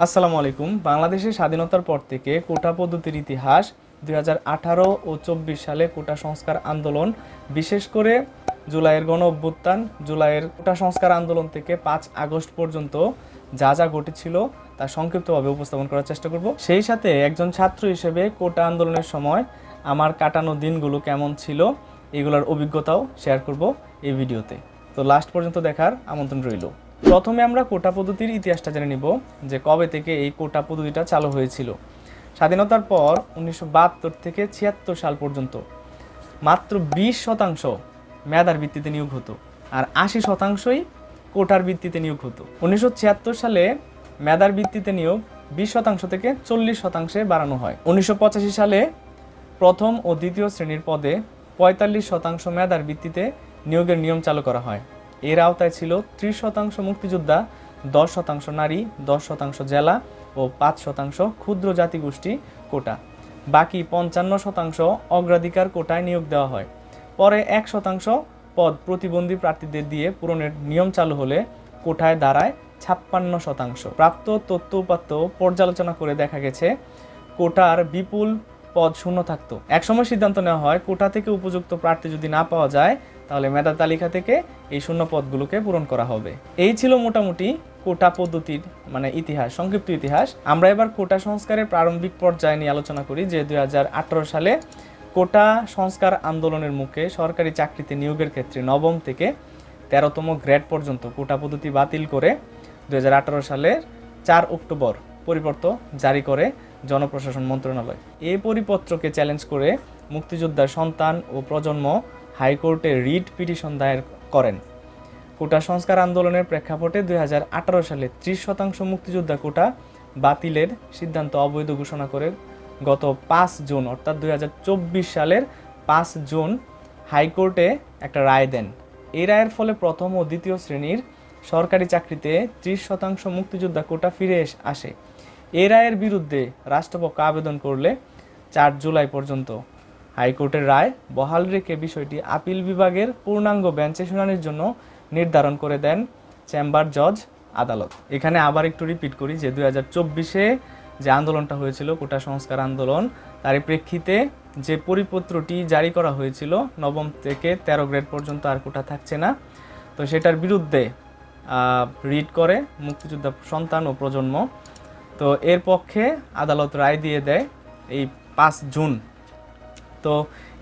আসসালামু আলাইকুম। বাংলাদেশের স্বাধীনতার পর থেকে কোটা পদ্ধতির ইতিহাস 2018 ও 24 সালে কোটা সংস্কার আন্দোলন, বিশেষ করে জুলাইয়ের গণ অভ্যুত্থান, জুলাইয়ের কোটা সংস্কার আন্দোলন থেকে 5 আগস্ট পর্যন্ত যা যা ঘটেছিল তা সংক্ষিপ্তভাবে উপস্থাপন করার চেষ্টা করব। সেই সাথে একজন ছাত্র হিসেবে কোটা আন্দোলনের সময় আমার কাটানো দিনগুলো কেমন ছিল এগুলোর অভিজ্ঞতাও শেয়ার করব এই ভিডিওতে। তো লাস্ট পর্যন্ত দেখার আমন্ত্রণ রইল। প্রথমে আমরা কোটা পদ্ধতির ইতিহাসটা জেনে নিব যে কবে থেকে এই কোটা পদ্ধতিটা চালু হয়েছিল। স্বাধীনতার পর 1972 থেকে 76 সাল পর্যন্ত মাত্র 20% মেধার ভিত্তিতে নিয়োগ হতো, আর 80%ই কোটার ভিত্তিতে নিয়োগ হতো। 1976 সালে মেধার ভিত্তিতে নিয়োগ 20% থেকে 40% বাড়ানো হয়। 1985 সালে প্রথম ও দ্বিতীয় শ্রেণীর পদে 45% মেধার ভিত্তিতে নিয়োগের নিয়ম চালু করা হয়। এর আওতায় ছিল 30% মুক্তিযোদ্ধা, 10% নারী, 10% জেলা ও 5% ক্ষুদ্র জাতিগোষ্ঠী কোটা। বাকি 55% অগ্রাধিকার কোটায় নিয়োগ দেওয়া হয়। পরে 1% পদ প্রতিবন্ধী প্রার্থীদের দিয়ে পূরণের নিয়ম চালু হলে কোটায় দাঁড়ায় 56%। প্রাপ্ত তথ্য উপাত্ত পর্যালোচনা করে দেখা গেছে কোটার বিপুল পদ শূন্য থাকতো। একসময় সিদ্ধান্ত নেওয়া হয় কোটা থেকে উপযুক্ত প্রার্থী যদি না পাওয়া যায় তাহলে মেধা তালিকা থেকে এই শূন্য পদগুলোকে পূরণ করা হবে। এই ছিল মোটামুটি কোটা পদ্ধতির ইতিহাস, সংক্ষিপ্ত ইতিহাস। আমরা এবার কোটা সংস্কারের প্রারম্ভিক পর্যায়ে নিয়ে আলোচনা করি যে 2018 সালে কোটা সংস্কার আন্দোলনের মুখে সরকারি চাকরিতে নিয়োগের ক্ষেত্রে নবম থেকে 13তম গ্রেড পর্যন্ত কোটা পদ্ধতি বাতিল করে 2018 সালের 4 অক্টোবর পরিপত্র জারি করে জনপ্রশাসন মন্ত্রণালয়। এই পরিপত্রকে চ্যালেঞ্জ করে মুক্তিযোদ্ধার সন্তান ও প্রজন্ম হাইকোর্টে রিট পিটিশন দায়ের করেন। কোটা সংস্কার আন্দোলনের প্রেক্ষাপটে 2018 সালে 30% মুক্তিযোদ্ধা কোটা বাতিলের সিদ্ধান্ত অবৈধ ঘোষণা করে গত 5 জুন অর্থাৎ 2024 সালের 5 জুন হাইকোর্টে একটা রায় দেন। এই রায়ের ফলে প্রথম ও দ্বিতীয় শ্রেণীর সরকারি চাকরিতে 30% মুক্তিযোদ্ধা কোটা ফিরে আসে। এই রায়ের বিরুদ্ধে রাষ্ট্রপক্ষ আবেদন করলে 4 জুলাই পর্যন্ত হাইকোর্টের রায় বহাল রেখে বিষয়টি আপিল বিভাগের পূর্ণাঙ্গ বেঞ্চে শুনানির জন্য নির্ধারণ করে দেন চেম্বার জজ আদালত। এখানে আবার একটু রিপিট করি যে 2024-এ যে আন্দোলনটা হয়েছিল কোটা সংস্কার আন্দোলন, তারই প্রেক্ষিতে যে পরিপত্রটি জারি করা হয়েছিল নবম থেকে 13 গ্রেড পর্যন্ত আর কোটা থাকছে না, তো সেটার বিরুদ্ধে রিট করে মুক্তিযোদ্ধা সন্তান ও প্রজন্ম। তো এর পক্ষে আদালত রায় দিয়ে দেয় এই 5 জুন। তো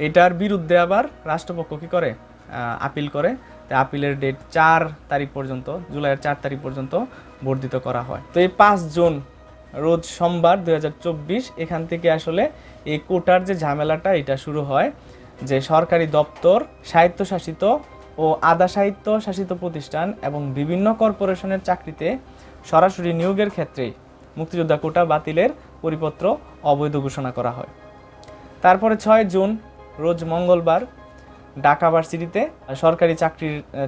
এটার বিরুদ্ধে আবার রাষ্ট্রপক্ষ কী করে, আপিল করে। তো আপিলের ডেট 4 তারিখ পর্যন্ত, জুলাইয়ের 4 তারিখ পর্যন্ত বর্ধিত করা হয়। তো এই 5 জুন রোজ সোমবার 2024 এখান থেকে আসলে এই কোটার যে ঝামেলাটা এটা শুরু হয় যে সরকারি দপ্তর, স্বায়ত্তশাসিত ও আধা স্বায়ত্তশাসিত প্রতিষ্ঠান এবং বিভিন্ন কর্পোরেশনের চাকরিতে সরাসরি নিয়োগের ক্ষেত্রে মুক্তিযোদ্ধা কোটা বাতিলের পরিপত্র অবৈধ ঘোষণা করা হয়। তারপরে 6 জুন রোজ মঙ্গলবার ঢাকা ভার্সিটিতে সরকারি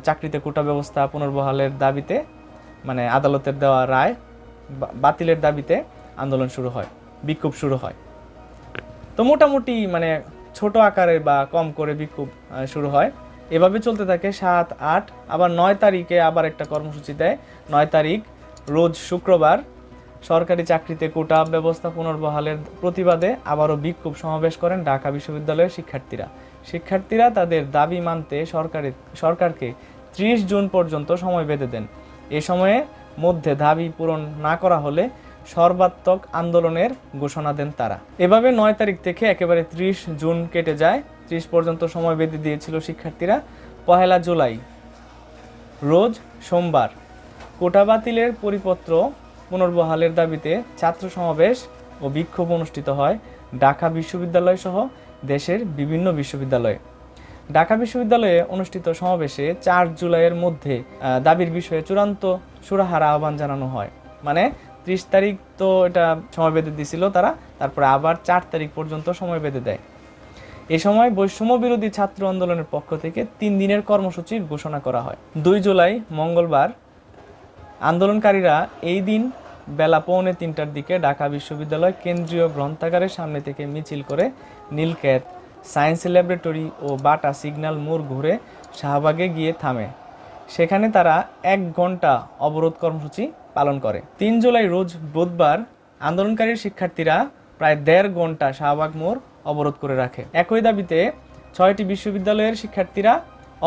চাকরিতে কোটা ব্যবস্থা পুনর্বহালের দাবিতে আদালতের দেওয়া রায় বাতিলের দাবিতে আন্দোলন শুরু হয়, বিক্ষোভ শুরু হয়। তো মোটামুটি ছোট আকারে বা কম করে বিক্ষোভ শুরু হয়। এভাবে চলতে থাকে 7, 8, আবার 9 তারিখে আবার একটা কর্মসূচি দেয়। 9 তারিখ রোজ শুক্রবার সরকারি চাকরিতে কোটা ব্যবস্থা পুনর্বহালের প্রতিবাদে আবারও বিক্ষোভ সমাবেশ করেন ঢাকা বিশ্ববিদ্যালয়ের শিক্ষার্থীরা তাদের দাবি মানতে সরকারকে 30 জুন পর্যন্ত সময় বেঁধে দেন। এ সময়ের মধ্যে দাবি পূরণ না করা হলে সর্বাত্মক আন্দোলনের ঘোষণা দেন তারা। এভাবে 9 তারিখ থেকে একেবারে 30 জুন কেটে যায়। 30 পর্যন্ত সময় বেঁধে দিয়েছিল শিক্ষার্থীরা। 1 জুলাই রোজ সোমবার কোটা বাতিলের পরিপত্র পুনর্বহালের দাবিতে ছাত্র সমাবেশ ও বিক্ষোভ অনুষ্ঠিত হয় ঢাকা বিশ্ববিদ্যালয় সহ দেশের বিভিন্ন বিশ্ববিদ্যালয়ে। ঢাকা বিশ্ববিদ্যালয়ে অনুষ্ঠিত সমাবেশে 4 জুলাইয়ের মধ্যে দাবির বিষয়ে চূড়ান্ত সুরাহার আহ্বান জানানো হয়। 30 তারিখ তো এটা সময় বেঁধে দিয়েছিল তারা, তারপরে আবার 4 তারিখ পর্যন্ত সময় বেঁধে দেয়। এ সময় বৈষম্য বিরোধী ছাত্র আন্দোলনের পক্ষ থেকে 3 দিনের কর্মসূচির ঘোষণা করা হয়। 2 জুলাই মঙ্গলবার আন্দোলনকারীরা এই দিন বেলা 2:45টার দিকে ঢাকা বিশ্ববিদ্যালয় কেন্দ্রীয় গ্রন্থাগারের সামনে থেকে মিছিল করে নীলক্ষেত, সায়েন্স ল্যাবরেটরি ও বাটা সিগন্যাল মোড় ঘুরে শাহবাগে গিয়ে থামে। সেখানে তারা 1 ঘন্টা অবরোধ কর্মসূচি পালন করে। 3 জুলাই রোজ বুধবার আন্দোলনকারী শিক্ষার্থীরা প্রায় 1.5 ঘন্টা শাহবাগ মোড় অবরোধ করে রাখে। একই দাবিতে 6টি বিশ্ববিদ্যালয়ের শিক্ষার্থীরা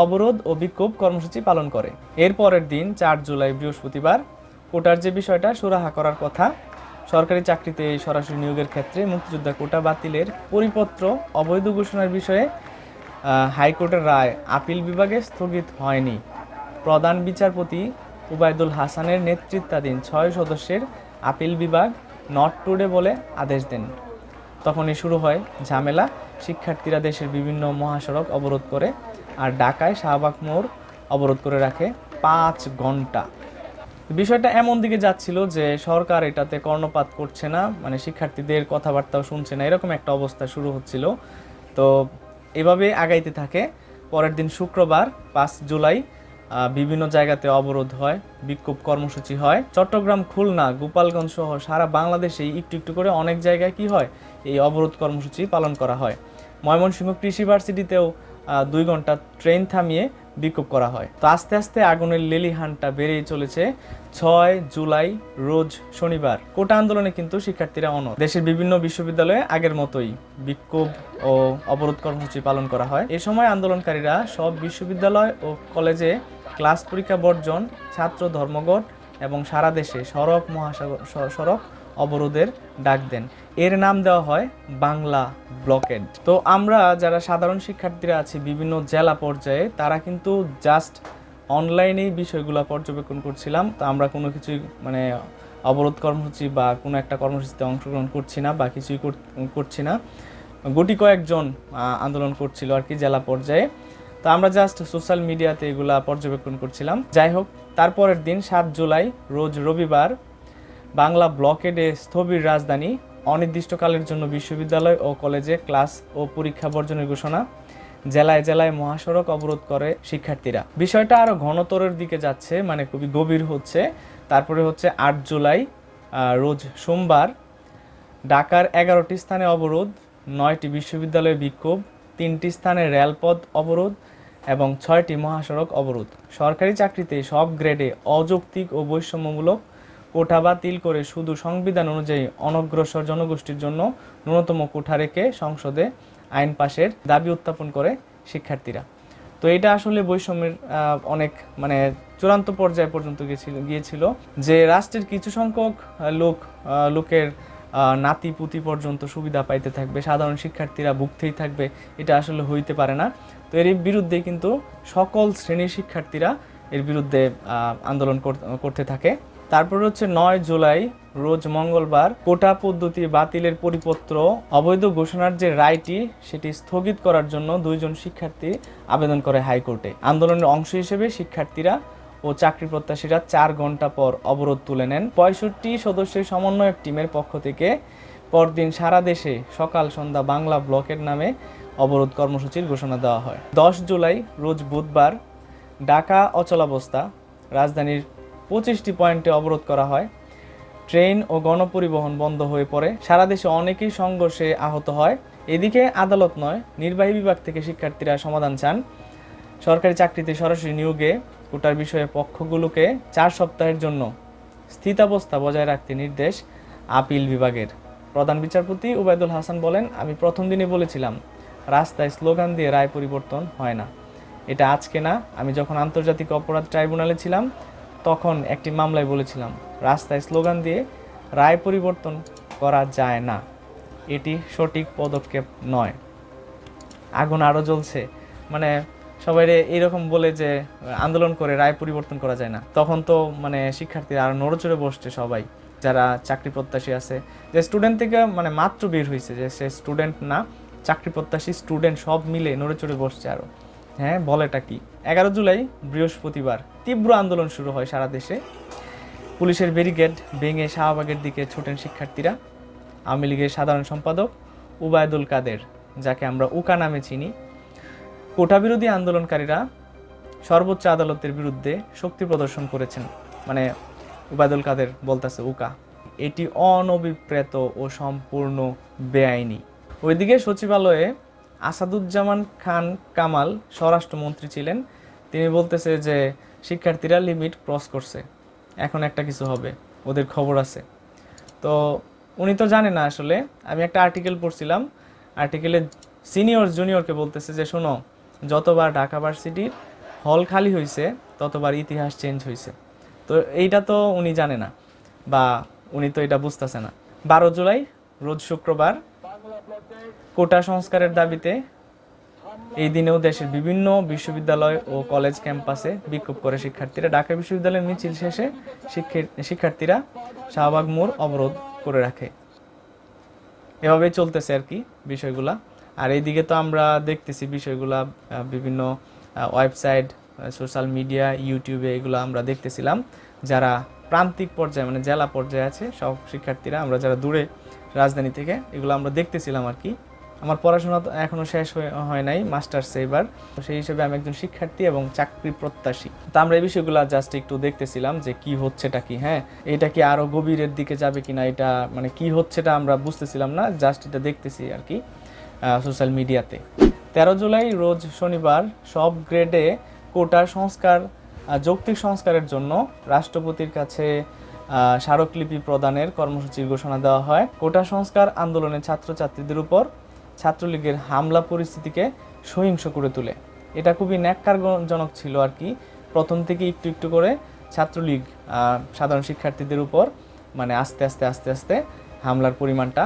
অবরোধ ও বিক্ষোভ কর্মসূচি পালন করে। এর পরের দিন 4 জুলাই বৃহস্পতিবার কোটার যে বিষয়টা সুরাহা করার কথা, সরকারি চাকরিতে সরাসরি নিয়োগের ক্ষেত্রে মুক্তিযোদ্ধা কোটা বাতিলের পরিপত্র অবৈধ ঘোষণার বিষয়ে হাইকোর্টের রায় আপিল বিভাগে স্থগিত হয়নি। প্রধান বিচারপতি উবায়দুল হাসানের নেতৃত্বাধীন 6 সদস্যের আপিল বিভাগ নট টুডে বলে আদেশ দেন। তখনই শুরু হয় ঝামেলা। শিক্ষার্থীরা দেশের বিভিন্ন মহাসড়ক অবরোধ করে আর ঢাকায় শাহবাগ মোড় অবরোধ করে রাখে 5 ঘন্টা। বিষয়টা এমন দিকে যাচ্ছিল যে সরকার এটাতে কর্ণপাত করছে না, মানে শিক্ষার্থীদের কথাবার্তাও শুনছে না, এরকম একটা অবস্থা শুরু হচ্ছিল। তো এভাবে আগাইতে থাকে। পরের দিন শুক্রবার 5 জুলাই বিভিন্ন জায়গাতে অবরোধ হয়, বিক্ষোভ কর্মসূচি হয়। চট্টগ্রাম, খুলনা, গোপালগঞ্জ সহ সারা বাংলাদেশে একটু একটু করে অনেক জায়গায় কি হয়, এই অবরোধ কর্মসূচি পালন করা হয়। ময়মনসিংহ কৃষি ভার্সিটিতেও 2 ঘন্টা ট্রেন থামিয়ে বিক্ষোভ করা হয়। তো আস্তে আস্তে আগুনের লেলিহানটা বেড়েই চলেছে। 6 জুলাই রোজ শনিবার কোটা আন্দোলনে কিন্তু শিক্ষার্থীরা অনড়। দেশের বিভিন্ন বিশ্ববিদ্যালয়ে আগের মতোই বিক্ষোভ ও অবরোধ কর্মসূচি পালন করা হয়। এ সময় আন্দোলনকারীরা সব বিশ্ববিদ্যালয় ও কলেজে ক্লাস পরীক্ষা বর্জন, ছাত্র ধর্মঘট এবং সারা দেশে সড়ক সড়ক অবরোধের ডাক দেন। এর নাম দেওয়া হয় বাংলা ব্লকেড। তো আমরা যারা সাধারণ শিক্ষার্থীরা আছি বিভিন্ন জেলা পর্যায়ে, তারা কিন্তু জাস্ট অনলাইনেই বিষয়গুলো পর্যবেক্ষণ করছিলাম। তো আমরা কোনো কিছুই মানে অবরোধ কর্মসূচি বা কোনো একটা কর্মসূচিতে অংশগ্রহণ করছি না বা কিছুই করছি না। গুটি কয়েকজন আন্দোলন করছিল আর কি জেলা পর্যায়ে। তো আমরা জাস্ট সোশ্যাল মিডিয়াতে এগুলা পর্যবেক্ষণ করছিলাম। যাই হোক, তারপরের দিন 7 জুলাই রোজ রবিবার বাংলা ব্লকেডে স্থবির রাজধানী, অনির্দিষ্টকালের জন্য বিশ্ববিদ্যালয় ও কলেজে ক্লাস ও পরীক্ষা বর্জনের ঘোষণা। জেলায় জেলায় মহাসড়ক অবরোধ করে শিক্ষার্থীরা। বিষয়টা আরও ঘনতরের দিকে যাচ্ছে, মানে খুবই গভীর হচ্ছে। তারপরে হচ্ছে 8 জুলাই রোজ সোমবার ঢাকার 11টি স্থানে অবরোধ, 9টি বিশ্ববিদ্যালয়ে বিক্ষোভ, 3টি স্থানে রেলপথ অবরোধ এবং 6টি মহাসড়ক অবরোধ। সরকারি চাকরিতে সব গ্রেডে অযৌক্তিক ও বৈষম্যমূলক কোটা বাতিল করে শুধু সংবিধান অনুযায়ী অনগ্রসর জনগোষ্ঠীর জন্য ন্যূনতম কোটা রেখে সংসদে আইন পাশের দাবি উত্থাপন করে শিক্ষার্থীরা। তো এটা আসলে বৈষম্যের অনেক মানে চূড়ান্ত পর্যায় পর্যন্ত গিয়েছিল যে রাষ্ট্রের কিছু সংখ্যক লোকের নাতি পুতি পর্যন্ত সুবিধা পাইতে থাকবে, সাধারণ শিক্ষার্থীরা ভুগতেই থাকবে। এটা আসলে হইতে পারে না। তো এর বিরুদ্ধে কিন্তু সকল শ্রেণীর শিক্ষার্থীরা এর বিরুদ্ধে আন্দোলন করতে থাকে। তারপর হচ্ছে 9 জুলাই রোজ মঙ্গলবার কোটা পদ্ধতি বাতিলের পরিপত্র অবৈধ ঘোষণার যে রায়টি সেটি স্থগিত করার জন্য 2 জন শিক্ষার্থী আবেদন করে হাইকোর্টে। আন্দোলনের অংশ হিসেবে শিক্ষার্থীরা ও চাকরি প্রত্যাশীরা 4 ঘন্টা পর অবরোধ তুলে নেন। 65 সদস্যের সমন্বয়ক টিমের পক্ষ থেকে পরদিন সারা দেশে সকাল সন্ধ্যা বাংলা ব্লকের নামে অবরোধ কর্মসূচির ঘোষণা দেওয়া হয়। 10 জুলাই রোজ বুধবার ঢাকা অচলাবস্থা, রাজধানীর 25টি পয়েন্টে অবরোধ করা হয়। ট্রেন ও গণপরিবহন বন্ধ হয়ে পড়ে। সারা দেশে অনেকেই সংঘর্ষে আহত হয়। এদিকে আদালত নয়, নির্বাহী বিভাগ থেকে শিক্ষার্থীরা সমাধান চান। সরকারি চাকরিতে সরাসরি নিয়োগে কোটার বিষয়ে পক্ষগুলোকে 4 সপ্তাহের জন্য স্থিতাবস্থা বজায় রাখতে নির্দেশ আপিল বিভাগের। প্রধান বিচারপতি উবায়দুল হাসান বলেন, আমি প্রথম দিনই বলেছিলাম রাস্তায় স্লোগান দিয়ে রায় পরিবর্তন হয় না। এটা আজকে না, আমি যখন আন্তর্জাতিক অপরাধ ট্রাইব্যুনালে ছিলাম তখন একটি মামলায় বলেছিলাম রাস্তায় স্লোগান দিয়ে রায় পরিবর্তন করা যায় না, এটি সঠিক পদক্ষেপ নয়। আগুন আরও জ্বলছে, মানে সবাই এরকম বলে যে আন্দোলন করে রায় পরিবর্তন করা যায় না। তখন তো মানে শিক্ষার্থীরা আরও নড়েচড়ে বসছে, সবাই যারা চাকরি প্রত্যাশী আছে। যে স্টুডেন্ট থেকে মানে মাত্র বের হয়েছে, যে সে স্টুডেন্ট না, চাকরি প্রত্যাশী স্টুডেন্ট সব মিলে নড়েচড়ে বসছে আরও। হ্যাঁ, বলেটা কি। 11 জুলাই বৃহস্পতিবার তীব্র আন্দোলন শুরু হয় সারা দেশে। পুলিশের ব্যারিকেড ভেঙে শাহবাগের দিকে ছোটেন শিক্ষার্থীরা। আওয়ামী লীগের সাধারণ সম্পাদক উবায়দুল কাদের, যাকে আমরা উকা নামে চিনি, কোটা বিরোধী আন্দোলনকারীরা সর্বোচ্চ আদালতের বিরুদ্ধে শক্তি প্রদর্শন করেছেন। মানে উবায়দুল কাদের বলতেছে উকা, এটি অনভিপ্রেত ও সম্পূর্ণ বেআইনি। ওইদিকে সচিবালয়ে আসাদুজ্জামান খান কামাল স্বরাষ্ট্রমন্ত্রী ছিলেন। তিনি বলতেছে যে শিক্ষার্থীরা লিমিট ক্রস করছে, এখন একটা কিছু হবে, ওদের খবর আছে। তো উনি তো জানে না আসলে। আমি একটা আর্টিকেল পড়ছিলাম, আর্টিকেলে সিনিয়র জুনিয়রকে বলতেছে যে শোনো, যতবার ঢাকা ভার্সিটির হল খালি হয়েছে ততবার ইতিহাস চেঞ্জ হয়েছে। তো এইটা তো উনি জানে না, বা উনি তো এটা বুঝতেছে না। 12 জুলাই রোজ শুক্রবার কোটা সংস্কারের দাবিতে এই দিনেও দেশের বিভিন্ন বিশ্ববিদ্যালয় ও কলেজ ক্যাম্পাসে বিক্ষোভ করে শিক্ষার্থীরা। ঢাকা বিশ্ববিদ্যালয়ের মিছিল শেষে শিক্ষার্থীরা শাহবাগ মোড় অবরোধ করে রাখে। এভাবেই চলতেছে আর কি বিষয়গুলা। আর এইদিকে তো আমরা দেখতেছি বিষয়গুলা বিভিন্ন ওয়েবসাইট, সোশ্যাল মিডিয়া, ইউটিউবে এগুলো আমরা দেখতেছিলাম। যারা প্রান্তিক পর্যায়ে মানে জেলা পর্যায়ে আছে সব শিক্ষার্থীরা, আমরা যারা দূরে রাজধানী থেকে, এগুলো আমরা দেখতেছিলাম আর কি। আমার পড়াশোনা তো এখনও শেষ হয় নাই, মাস্টার্সে এবার। তো সেই হিসেবে আমি একজন শিক্ষার্থী এবং চাকরি প্রত্যাশী। তো আমরা এই বিষয়গুলো জাস্ট একটু দেখতেছিলাম যে কি হচ্ছেটা কি, হ্যাঁ এটা কি আরও গভীরের দিকে যাবে কিনা, এটা মানে কি হচ্ছেটা আমরা বুঝতেছিলাম না, জাস্ট এটা দেখতেছি আর কি সোশ্যাল মিডিয়াতে। 13 জুলাই রোজ শনিবার সব গ্রেডে কোটার সংস্কার যৌক্তিক সংস্কারের জন্য রাষ্ট্রপতির কাছে স্মারকলিপি প্রদানের কর্মসূচির ঘোষণা দেওয়া হয়। কোটা সংস্কার আন্দোলনে ছাত্রছাত্রীদের উপর ছাত্রলীগের হামলা পরিস্থিতিকে সহিংস করে তোলে। এটা খুবই ন্যাক্কারজনক ছিল আর কি। প্রথম থেকে একটু একটু করে ছাত্রলীগ সাধারণ শিক্ষার্থীদের উপর মানে আস্তে আস্তে হামলার পরিমাণটা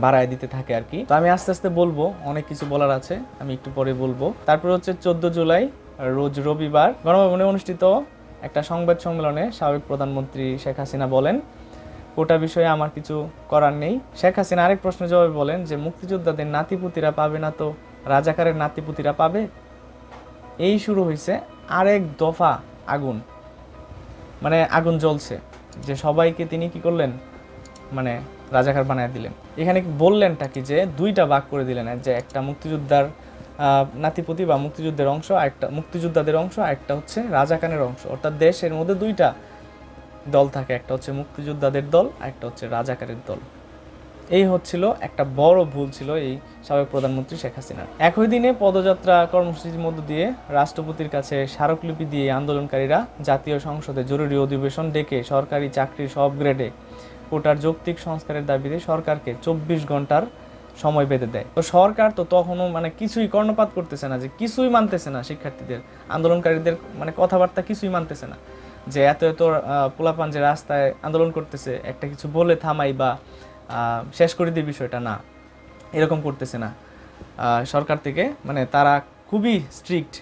বাড়ায় দিতে থাকে আর কি। তো আমি আস্তে আস্তে বলবো, অনেক কিছু বলার আছে, আমি একটু পরে বলবো। তারপর হচ্ছে 14 জুলাই রোজ রবিবার গণভবনে অনুষ্ঠিত একটা সংবাদ সম্মেলনে সাবেক প্রধানমন্ত্রী শেখ হাসিনা বলেন, কোটা বিষয়ে আমার কিছু করার নেই। শেখ হাসিনা আরেক প্রশ্নের জবাবে বলেন যে মুক্তিযোদ্ধাদের নাতিপুতিরা পাবে না তো রাজাকারের নাতিপুতিরা পাবে। এই শুরু হয়েছে আরেক দফা আগুন, মানে আগুন জ্বলছে, যে সবাইকে তিনি কি করলেন, মানে রাজাকার বানায় দিলেন। এখানে বললেনটা কি যে দুইটা ভাগ করে দিলেন, যে একটা মুক্তিযোদ্ধার নাতিপুতি বা মুক্তিযুদ্ধের অংশ, একটা মুক্তিযোদ্ধাদের অংশ, একটা হচ্ছে রাজাকারের অংশ। অর্থাৎ দেশের মধ্যে দুইটা দল থাকে, একটা হচ্ছে মুক্তিযোদ্ধাদের দল, আর একটা হচ্ছে রাজাকারের দল। এই হচ্ছিল একটা বড় ভুল ছিল এই সাবেক প্রধানমন্ত্রী শেখ হাসিনার। একই দিনে পদযাত্রা কর্মসূচির মধ্য দিয়ে রাষ্ট্রপতির কাছে স্মারকলিপি দিয়ে আন্দোলনকারীরা জাতীয় সংসদে জরুরি অধিবেশন ডেকে সরকারি চাকরির সব গ্রেডে কোটার যৌক্তিক সংস্কারের দাবিতে সরকারকে 24 ঘন্টার সময় বেঁধে দেয়। তো সরকার তো তখনও মানে কিছুই কর্ণপাত করতেছে না, যে কিছুই মানতেছে না, শিক্ষার্থীদের আন্দোলনকারীদের মানে কথাবার্তা কিছুই মানতেছে না, যে এত পোলাপান যে রাস্তায় আন্দোলন করতেছে একটা কিছু বলে থামাই বা শেষ করে দিয়ে বিষয়টা, না এরকম করতেছে না সরকার থেকে। মানে তারা খুবই স্ট্রিক্ট,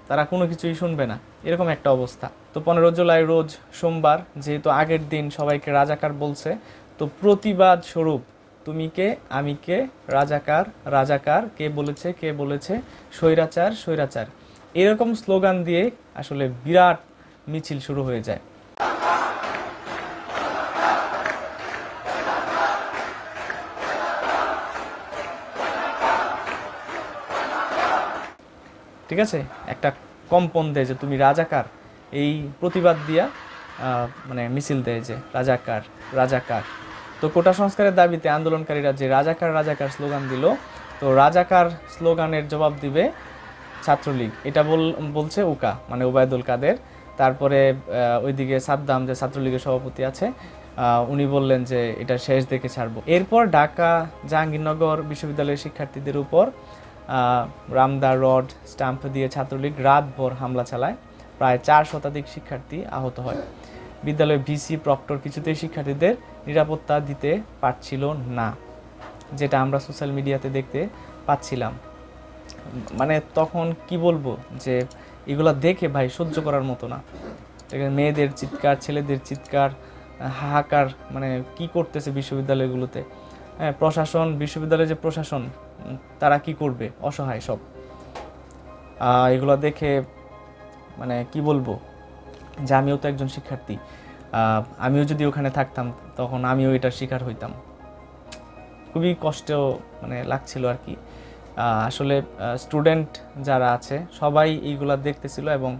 তারা কোনো কিছুই শুনবে না, এরকম একটা অবস্থা। তো 15 জুলাই রোজ সোমবার, যেহেতু আগের দিন সবাইকে রাজাকার বলছে, তো প্রতিবাদ স্বরূপ তুমি কে আমি কে, রাজাকার রাজাকার, কে বলেছে স্বৈরাচার স্বৈরাচার, এরকম স্লোগান দিয়ে আসলে বিরাট মিছিল শুরু হয়ে যায়। ঠিক আছে, একটা কম্পন দেয় যে তুমি রাজাকার, এই প্রতিবাদ দিয়া মানে মিছিল দেয় যে রাজাকার রাজাকার। তো কোটা সংস্কারের দাবিতে আন্দোলনকারীরা যে রাজাকার রাজাকার স্লোগান দিল, তো রাজাকার স্লোগানের জবাব দিবে ছাত্রলীগ, এটা বলছে উকা মানে ওবায়দুল কাদের। তারপরে ওইদিকে সাদ্দাম যে ছাত্রলীগের সভাপতি আছে, উনি বললেন যে এটা শেষ দেখে ছাড়বো। এরপর ঢাকা জাহাঙ্গীরনগর বিশ্ববিদ্যালয়ের শিক্ষার্থীদের উপর রামদা রড স্টাম্প দিয়ে ছাত্রলীগ রাতভর হামলা চালায়, প্রায় 4 শতাধিক শিক্ষার্থী আহত হয়। বিদ্যালয়ের ভিসি প্রক্টর কিছুতেই শিক্ষার্থীদের নিরাপত্তা দিতে পারছিল না, যেটা আমরা সোশ্যাল মিডিয়াতে দেখতে পাচ্ছিলাম। মানে তখন কি বলবো, যে এগুলা দেখে ভাই সহ্য করার মতো না। মেয়েদের চিৎকার, ছেলেদের চিৎকার, হাহাকার, মানে কি করতেছে বিশ্ববিদ্যালয়গুলোতে। হ্যাঁ, প্রশাসন, বিশ্ববিদ্যালয়ের যে প্রশাসন, তারা কি করবে, অসহায় সব। এগুলো দেখে মানে কি বলবো, যে আমিও তো একজন শিক্ষার্থী, আমিও যদি ওখানে থাকতাম তখন আমিও এটার শিকার হইতাম। খুবই কষ্ট মানে লাগছিল আর কি। আসলে স্টুডেন্ট যারা আছে সবাই এইগুলা দেখতেছিল এবং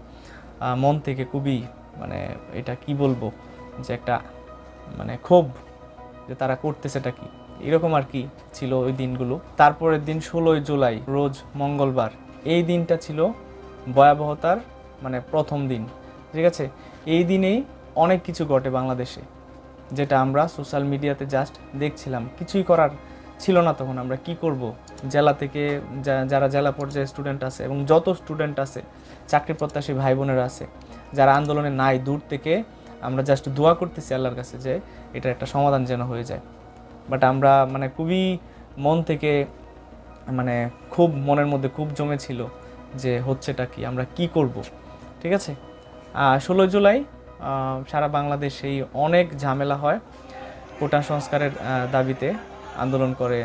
মন থেকে খুবই মানে এটা কি বলবো, যে একটা মানে ক্ষোভ, যে তারা করতেছেটা কি, এরকম আর কি ছিল ওই দিনগুলো। তারপরের দিন 16 জুলাই রোজ মঙ্গলবার, এই দিনটা ছিল ভয়াবহতার মানে প্রথম দিন, ঠিক আছে। এই দিনেই অনেক কিছু ঘটে বাংলাদেশে, যেটা আমরা সোশ্যাল মিডিয়াতে জাস্ট দেখছিলাম। কিছুই করার ছিল না তখন, আমরা কি করব। জেলা থেকে যারা জেলা পর্যায়ে স্টুডেন্ট আছে এবং যত স্টুডেন্ট আছে, চাকরি প্রত্যাশী ভাই বোনেরা আছে, যারা আন্দোলনে নাই, দূর থেকে আমরা জাস্ট দোয়া করতেছি আল্লাহর কাছে যে এটা একটা সমাধান যেন হয়ে যায়। বাট আমরা মানে খুবই মন থেকে, মানে খুব মনের মধ্যে খুব জমেছিল যে হচ্ছেটা কি, আমরা কি করব, ঠিক আছে। 16 জুলাই সারা বাংলাদেশেই অনেক ঝামেলা হয়। কোটা সংস্কারের দাবিতে আন্দোলন করে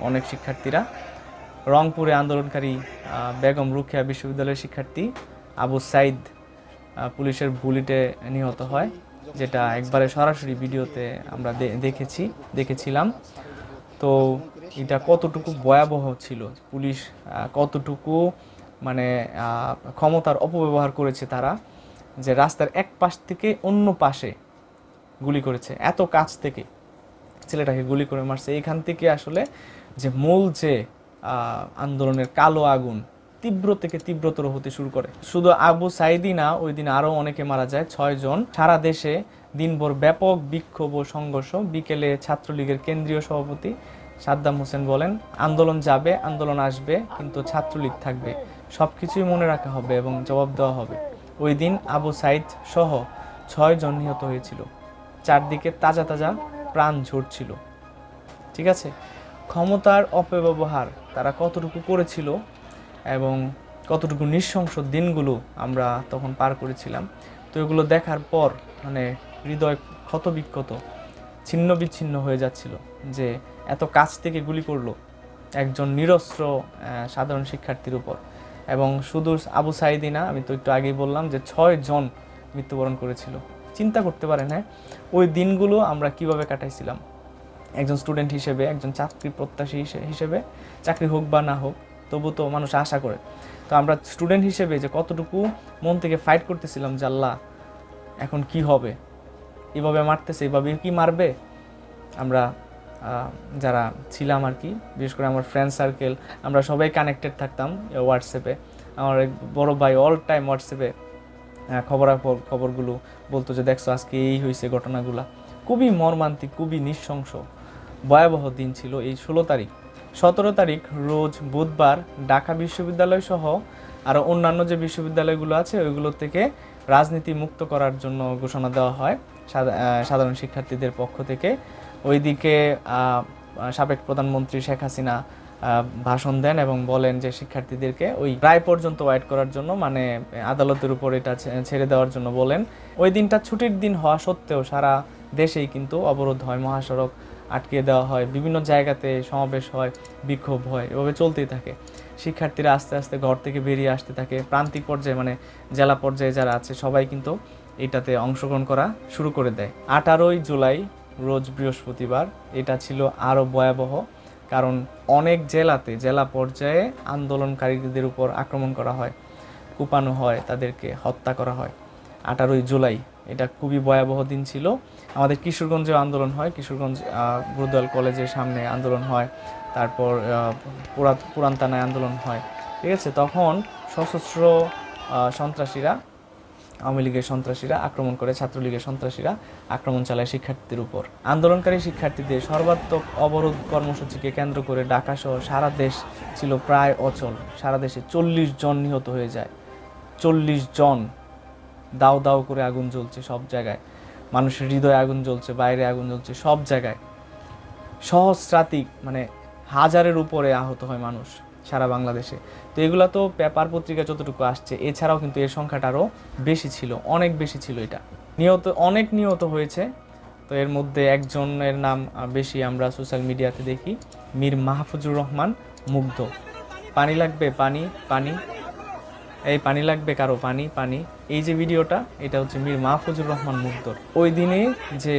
অনেক শিক্ষার্থীরা। রংপুরে আন্দোলনকারী বেগম রোকেয়া বিশ্ববিদ্যালয়ের শিক্ষার্থী আবু সাইদ পুলিশের বুলেটে নিহত হয়, যেটা একবারে সরাসরি ভিডিওতে আমরা দেখেছিলাম। তো এটা কতটুকু ভয়াবহ ছিল, পুলিশ কতটুকু মানে ক্ষমতার অপব্যবহার করেছে তারা, যে রাস্তার এক পাশ থেকে অন্য পাশে গুলি করেছে, এত কাছ থেকে ছেলেটাকে গুলি করে মারছে। এখান থেকে আসলে যে মূল যে আন্দোলনের কালো আগুন তীব্র থেকে তীব্রতর হতে শুরু করে। শুধু আবু সাইদই না, ওই দিন আরও অনেকে মারা যায়, 6 জন। সারা দেশে দিনভর ব্যাপক বিক্ষোভ ও সংঘর্ষ। বিকেলে ছাত্রলীগের কেন্দ্রীয় সভাপতি সাদ্দাম হোসেন বলেন, আন্দোলন যাবে, আন্দোলন আসবে, কিন্তু ছাত্রলীগ থাকবে। সব কিছুই মনে রাখা হবে এবং জবাব দেওয়া হবে। ওই দিন আবু সাইদ সহ 6 জন নিহত হয়েছিল। চারদিকে তাজা তাজা প্রাণ ঝরছিল, ঠিক আছে। ক্ষমতার অপব্যবহার তারা কতটুকু করেছিল এবং কতটুকু নৃশংস দিনগুলো আমরা তখন পার করেছিলাম। তো এগুলো দেখার পর মানে হৃদয় ক্ষত বিক্ষত, ছিন্ন বিচ্ছিন্ন হয়ে যাচ্ছিল যে এত কাছ থেকে গুলি করলো একজন নিরস্ত্র সাধারণ শিক্ষার্থীর উপর। এবং শুধু আবু সাইদি না, আমি তো একটু আগেই বললাম যে 6 জন মৃত্যুবরণ করেছিল। চিন্তা করতে পারেন, হ্যাঁ, ওই দিনগুলো আমরা কিভাবে কাটাইছিলাম একজন স্টুডেন্ট হিসেবে, একজন চাকরি প্রত্যাশী হিসেবে। চাকরি হোক বা না হোক, তবু তো মানুষ আশা করে। তো আমরা স্টুডেন্ট হিসেবে যে কতটুকু মন থেকে ফাইট করতেছিলাম যে আল্লাহ এখন কি হবে, এভাবে মারতেছে, এভাবে কি মারবে। আমরা যারা ছিলাম আর কি, বিশেষ করে আমার ফ্রেন্ড সার্কেল, আমরা সবাই কানেক্টেড থাকতাম হোয়াটসঅ্যাপে। আমার এক বড় ভাই অল টাইম হোয়াটসঅ্যাপে খবরগুলো বলতো যে দেখছো আজকে এই হয়েছে ঘটনাগুলা। খুবই মর্মান্তিক, খুবই নৃশংস ভয়াবহ দিন ছিল এই 16 তারিখ। 17 তারিখ রোজ বুধবার ঢাকা বিশ্ববিদ্যালয় সহ আরও অন্যান্য যে বিশ্ববিদ্যালয়গুলো আছে ওইগুলো থেকে রাজনীতি মুক্ত করার জন্য ঘোষণা দেওয়া হয় সাধারণ শিক্ষার্থীদের পক্ষ থেকে। ওইদিকে সাবেক প্রধানমন্ত্রী শেখ হাসিনা ভাষণ দেন এবং বলেন যে শিক্ষার্থীদেরকে ওই রায় পর্যন্ত ওয়েট করার জন্য, মানে আদালতের উপর এটা ছেড়ে দেওয়ার জন্য বলেন। ওই দিনটা ছুটির দিন হওয়া সত্ত্বেও সারা দেশেই কিন্তু অবরোধ হয়, মহাসড়ক আটকে দেওয়া হয়, বিভিন্ন জায়গাতে সমাবেশ হয়, বিক্ষোভ হয়, এভাবে চলতেই থাকে। শিক্ষার্থীরা আস্তে আস্তে ঘর থেকে বেরিয়ে আসতে থাকে। প্রান্তিক পর্যায়ে মানে জেলা পর্যায়ে যারা আছে সবাই কিন্তু এটাতে অংশগ্রহণ করা শুরু করে দেয়। 18 জুলাই রোজ বৃহস্পতিবার, এটা ছিল আরও ভয়াবহ, কারণ অনেক জেলাতে জেলা পর্যায়ে আন্দোলনকারীদের উপর আক্রমণ করা হয়, কুপানো হয়, তাদেরকে হত্যা করা হয়। 18 জুলাই এটা খুবই ভয়াবহ দিন ছিল। আমাদের কিশোরগঞ্জেও আন্দোলন হয়, কিশোরগঞ্জ গুরুদয়াল কলেজের সামনে আন্দোলন হয়, তারপর পুরান থানায় আন্দোলন হয়, ঠিক আছে। তখন সশস্ত্র সন্ত্রাসীরা, আওয়ামী লীগের সন্ত্রাসীরা আক্রমণ করে, ছাত্রলীগের সন্ত্রাসীরা আক্রমণ চালায় শিক্ষার্থীদের উপর। আন্দোলনকারী শিক্ষার্থীদের সর্বাত্মক অবরোধ কর্মসূচিকে কেন্দ্র করে ঢাকা সহ সারা দেশ ছিল প্রায় অচল। সারা দেশে 40 জন নিহত হয়ে যায়। 40 জন, দাও দাও করে আগুন জ্বলছে সব জায়গায়, মানুষের হৃদয়ে আগুন জ্বলছে, বাইরে আগুন জ্বলছে, সব জায়গায়। সহস্রাধিক মানে হাজারের উপরে আহত হয় মানুষ সারা বাংলাদেশে। তো এগুলো তো পেপার পত্রিকা যতটুকু আসছে, এছাড়াও কিন্তু এর সংখ্যাটা আরও বেশি ছিল, অনেক বেশি ছিল। এটা অনেক নিহত হয়েছে। তো এর মধ্যে একজনের নাম বেশি আমরা সোশ্যাল মিডিয়াতে দেখি, মীর মাহফুজুর রহমান মুগ্ধ। পানি লাগবে, পানি পানি, এই পানি লাগবে কারো, পানি পানি। এই যে ভিডিওটা, এটা হচ্ছে মীর মাহফুজুর রহমান মুগ্ধর। ওই দিনে যে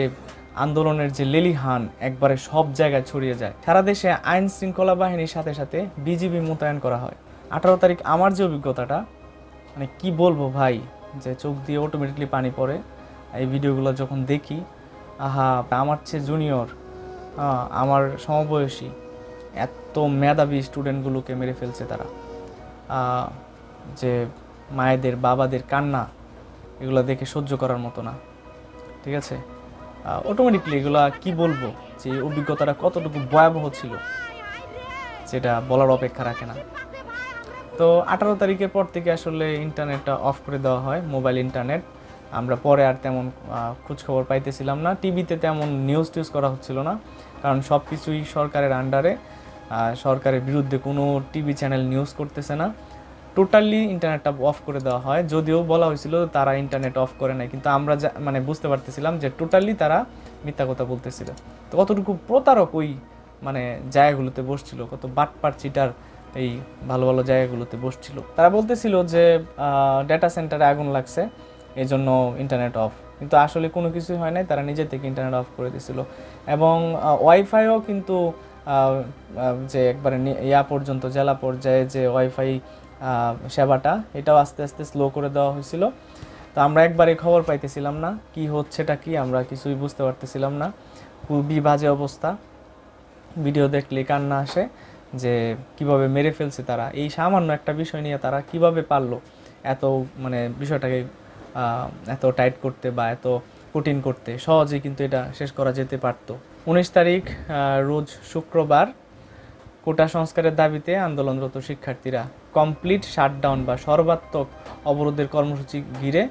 আন্দোলনের যে লেলিহান একবারে সব জায়গায় ছড়িয়ে যায়। সারা দেশে আইন শৃঙ্খলা বাহিনীর সাথে সাথে বিজিবি মোতায়েন করা হয়। 18 তারিখ আমার যে অভিজ্ঞতাটা, মানে কি বলবো ভাই, যে চোখ দিয়ে অটোমেটিকলি পানি পড়ে এই ভিডিওগুলো যখন দেখি। আহা, আমার চেয়ে জুনিয়র, আমার সমবয়সী এত মেধাবী স্টুডেন্টগুলোকে মেরে ফেলছে তারা। যে মায়েদের বাবাদের কান্না এগুলো দেখে সহ্য করার মতো না, ঠিক আছে। অটোমেটিকলি এগুলা কি বলবো যে অভিজ্ঞতাটা কতটুকু ভয়াবহ ছিল যেটা বলার অপেক্ষা রাখে না। তো 18 তারিখের পর থেকে আসলে ইন্টারনেটটা অফ করে দেওয়া হয়, মোবাইল ইন্টারনেট। আমরা পরে আর তেমন খোঁজখবর পাইতেছিলাম না, টিভিতে তেমন নিউজ টিউজ করা হচ্ছিল না, কারণ সব কিছুই সরকারের আন্ডারে, সরকারের বিরুদ্ধে কোনো টিভি চ্যানেল নিউজ করতেছে না। টোটালি ইন্টারনেটটা অফ করে দেওয়া হয়, যদিও বলা হয়েছিল তারা ইন্টারনেট অফ করে নাই, কিন্তু আমরা মানে বুঝতে পারতেছিলাম যে টোটালি তারা মিথ্যা কথা বলতেছিল। তো কতটুকু প্রতারক ওই মানে জায়গাগুলোতে বসছিল, কত বাটপার চিটার এই ভালো ভালো জায়গাগুলোতে বসছিল। তারা বলতেছিল যে ডেটা সেন্টারে আগুন লাগছে এই জন্য ইন্টারনেট অফ, কিন্তু আসলে কোনো কিছুই হয় নাই, তারা নিজে থেকে ইন্টারনেট অফ করে দিয়েছিল। এবং ওয়াইফাইও কিন্তু যে একবারে ইয়া পর্যন্ত জেলা পর্যায়ে যে ওয়াইফাই সেবাটা এটাও আস্তে আস্তে স্লো করে দেওয়া হয়েছিল। তো আমরা একবারে খবর পাইতেছিলাম না কি হচ্ছেটা কি, আমরা কিছুই বুঝতে পারতেছিলাম না, খুবই বাজে অবস্থা। ভিডিও দেখলে কান্না আসে যে কিভাবে মেরে ফেলছে তারা, এই সামান্য একটা বিষয় নিয়ে তারা কিভাবে পারলো এত মানে বিষয়টাকে এত টাইট করতে বা এত কঠিন করতে। সহজেই কিন্তু এটা শেষ করা যেতে পারত। 19 তারিখ রোজ শুক্রবার কোটা সংস্কারের দাবিতে আন্দোলনরত শিক্ষার্থীরা কমপ্লিট শাটডাউন বা সর্বাত্মক অবরোধের কর্মসূচি ঘিরে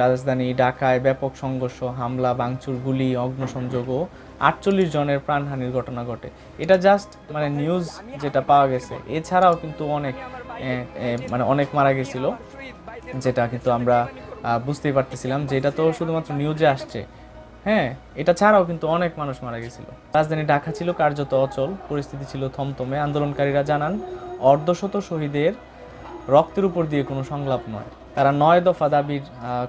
রাজধানী ঢাকায় ব্যাপক সংঘর্ষ, হামলা, ভাঙচুর, গুলি, অগ্নিসংযোগ ও 48 জনের প্রাণহানির ঘটনা ঘটে। এটা জাস্ট মানে নিউজ যেটা পাওয়া গেছে, এছাড়াও কিন্তু অনেক মারা গেছিল, যেটা কিন্তু আমরা বুঝতেই পারতেছিলাম যে এটা তো শুধুমাত্র নিউজে আসছে। হ্যাঁ, এটা ছাড়াও কিন্তু অনেক মানুষ মারা গেছিল। রাজধানী ঢাকা ছিল কার্যত অচল, পরিস্থিতি ছিল থমথমে। আন্দোলনকারীরা জানান, অর্ধশত শহীদের রক্তের উপর দিয়ে কোনো সংলাপ নয়। তারা 9 দফা দাবির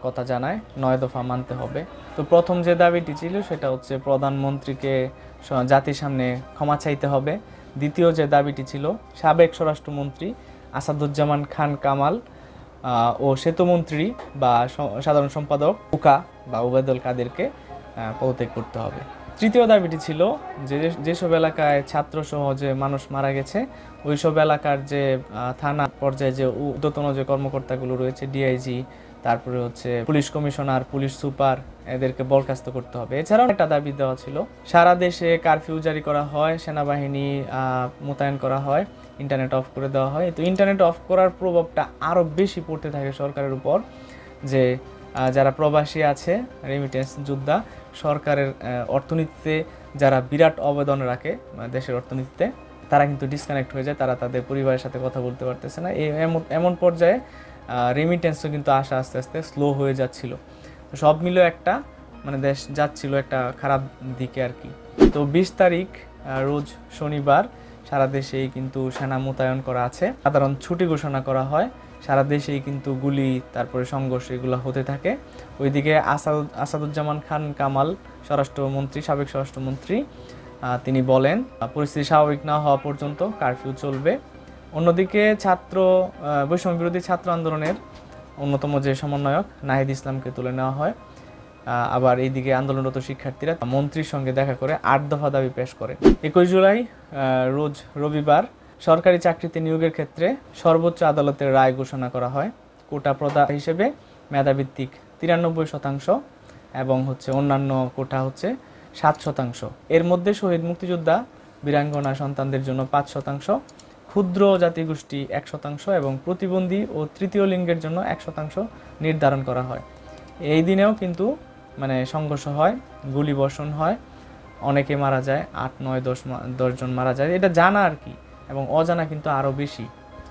কথা জানায়, 9 দফা মানতে হবে। তো প্রথম যে দাবিটি ছিল সেটা হচ্ছে প্রধানমন্ত্রীকে জাতির সামনে ক্ষমা চাইতে হবে। দ্বিতীয় যে দাবিটি ছিল, সাবেক স্বরাষ্ট্রমন্ত্রী আসাদুজ্জামান খান কামাল ও সেতুমন্ত্রী বা সাধারণ সম্পাদক উকা বা ওবায়দুল কাদেরকে পদত্যাগ করতে হবে। তৃতীয় দাবিটি ছিল যেসব এলাকায় ছাত্রসহ যে মানুষ মারা গেছে ওইসব এলাকার যে থানা পর্যায়ে যে ঊর্ধ্বতন যে কর্মকর্তাগুলো রয়েছে, ডিআইজি, তারপরে হচ্ছে পুলিশ কমিশনার, পুলিশ সুপার, এদেরকে বরখাস্ত করতে হবে। এছাড়াও একটা দাবি দেওয়া ছিল, সারা দেশে কারফিউ জারি করা হয়, সেনাবাহিনী মোতায়েন করা হয়, ইন্টারনেট অফ করে দেওয়া হয়। তো ইন্টারনেট অফ করার প্রভাবটা আরও বেশি পড়তে থাকে সরকারের উপর, যে যারা প্রবাসী আছে, রেমিটেন্স যোদ্ধা, সরকারের অর্থনীতিতে যারা বিরাট অবদান রাখে দেশের অর্থনীতিতে, তারা কিন্তু ডিসকানেক্ট হয়ে যায়, তারা তাদের পরিবারের সাথে কথা বলতে পারতেছে না। এমন পর্যায়ে রেমিটেন্সও কিন্তু আসা আস্তে আস্তে স্লো হয়ে যাচ্ছিল। সব মিলে একটা মানে দেশ যাচ্ছিল একটা খারাপ দিকে আর কি। তো 20 তারিখ রোজ শনিবার সারা দেশেই কিন্তু সেনা মোতায়েন করা আছে, সাধারণ ছুটি ঘোষণা করা হয়। সারা দেশেই কিন্তু গুলি, তারপরে সংঘর্ষ এগুলো হতে থাকে। ওইদিকে আসাদুজ্জামান খান কামাল স্বরাষ্ট্রমন্ত্রী, সাবেক স্বরাষ্ট্রমন্ত্রী, তিনি বলেন পরিস্থিতি স্বাভাবিক না হওয়া পর্যন্ত কারফিউ চলবে। অন্যদিকে বৈষম্য বিরোধী ছাত্র আন্দোলনের অন্যতম যে সমন্বয়ক নাহিদ ইসলামকে তুলে নেওয়া হয়। আবার এইদিকে আন্দোলনরত শিক্ষার্থীরা মন্ত্রীর সঙ্গে দেখা করে 8 দফা দাবি পেশ করে। 21 জুলাই রোজ রবিবার সরকারি চাকরিতে নিয়োগের ক্ষেত্রে সর্বোচ্চ আদালতের রায় ঘোষণা করা হয়। কোটা প্রদা হিসেবে মেধাভিত্তিক 93% এবং অন্যান্য কোটা 7%। এর মধ্যে শহীদ মুক্তিযোদ্ধা বীরাঙ্গনা সন্তানদের জন্য 5%, ক্ষুদ্র জাতিগোষ্ঠী 1% এবং প্রতিবন্ধী ও তৃতীয় লিঙ্গের জন্য 1% নির্ধারণ করা হয়। এই দিনেও কিন্তু মানে সংঘর্ষ হয়, গুলি বর্ষণ হয়, অনেকে মারা যায়, 8, 9, 10 জন মারা যায়। এটা জানা আর কি, এবং অজানা কিন্তু আরও বেশি,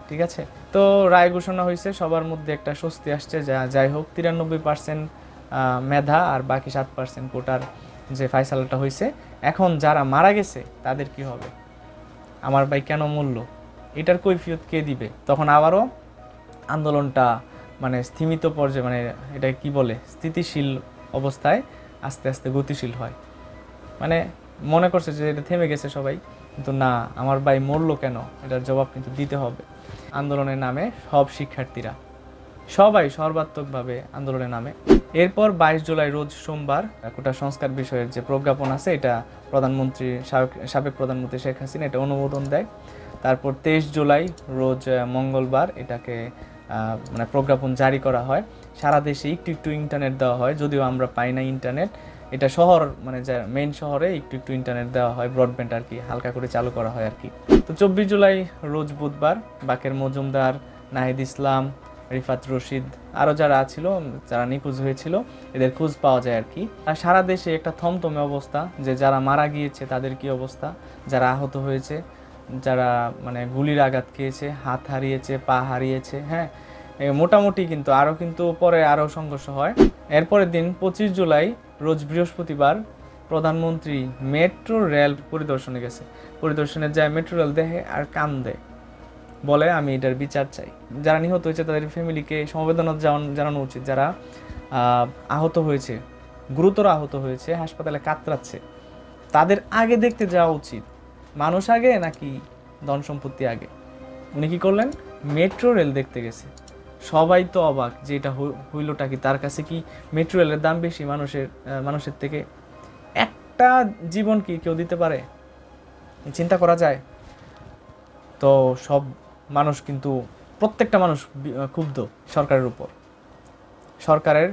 ঠিক আছে। তো রায় ঘোষণা হয়েছে, সবার মধ্যে একটা স্বস্তি আসছে। যাই হোক, 93% মেধা আর বাকি 7% কোটার যে ফাইসালাটা হয়েছে। এখন যারা মারা গেছে তাদের কি হবে? আমার ভাই কেন মূল্য, এটার কৈফিয়ত কে দিবে? তখন আবারও আন্দোলনটা মানে স্থিমিত পর্যায়ে, মানে এটা কি বলে, স্থিতিশীল অবস্থায় আস্তে আস্তে গতিশীল হয়। মানে মনে করছে যে এটা থেমে গেছে সবাই, কিন্তু না, আমার ভাই মরলো কেন, এটার জবাব কিন্তু দিতে হবে। আন্দোলনের নামে সব শিক্ষার্থীরা সবাই সর্বাত্মকভাবে আন্দোলনের নামে। এরপর 22 জুলাই রোজ সোমবার কোটা সংস্কার বিষয়ের যে প্রজ্ঞাপন আছে, এটা সাবেক প্রধানমন্ত্রী শেখ হাসিনা এটা অনুমোদন দেয়। তারপর 23 জুলাই রোজ মঙ্গলবার এটাকে মানে প্রজ্ঞাপন জারি করা হয়, সারা দেশে একটু একটু ইন্টারনেট দেওয়া হয়, যদিও আমরা পাই না ইন্টারনেট। এটা শহর মানে যা মেইন শহরে একটু একটু ইন্টারনেট দেওয়া হয়, ব্রডব্যান্ড আর কি হালকা করে চালু করা হয় আর কি। তো 24 জুলাই রোজ বুধবার বাকের মজুমদার, নাহিদ ইসলাম, রিফাত রশিদ আরও যারা ছিল, যারা নিখোঁজ হয়েছিল, এদের খোঁজ পাওয়া যায় আর কি। আর সারা দেশে একটা থমথমে অবস্থা, যে যারা মারা গিয়েছে তাদের কি অবস্থা, যারা আহত হয়েছে, যারা মানে গুলির আঘাত খেয়েছে, হাত হারিয়েছে, পা হারিয়েছে, হ্যাঁ মোটামুটি। কিন্তু আরও কিন্তু পরে আরও সংঘর্ষ হয়। এরপরের দিন 25 জুলাই রোজ বৃহস্পতিবার প্রধানমন্ত্রী মেট্রো রেল পরিদর্শনে গেছে। পরিদর্শনে যায়, মেট্রো রেল দেখে আর কান্দে, বলে আমি এটার বিচার চাই। যারা নিহত হয়েছে তাদের ফ্যামিলিকে সমবেদনা জানানো উচিত। যারা আহত হয়েছে, গুরুতর আহত হয়েছে, হাসপাতালে কাতরাচ্ছে, তাদের আগে দেখতে যাওয়া উচিত। মানুষ আগে নাকি ধন সম্পত্তি আগে? উনি কী করলেন? মেট্রো রেল দেখতে গেছে। সবাই তো অবাক যে এটা হইলটা কি, তার কাছে কি মেট্রো রেলের দাম বেশি মানুষের থেকে? একটা জীবন কি কেউ দিতে পারে? চিন্তা করা যায়? তো সব মানুষ কিন্তু, প্রত্যেকটা মানুষ ক্ষুব্ধ সরকারের উপর। সরকারের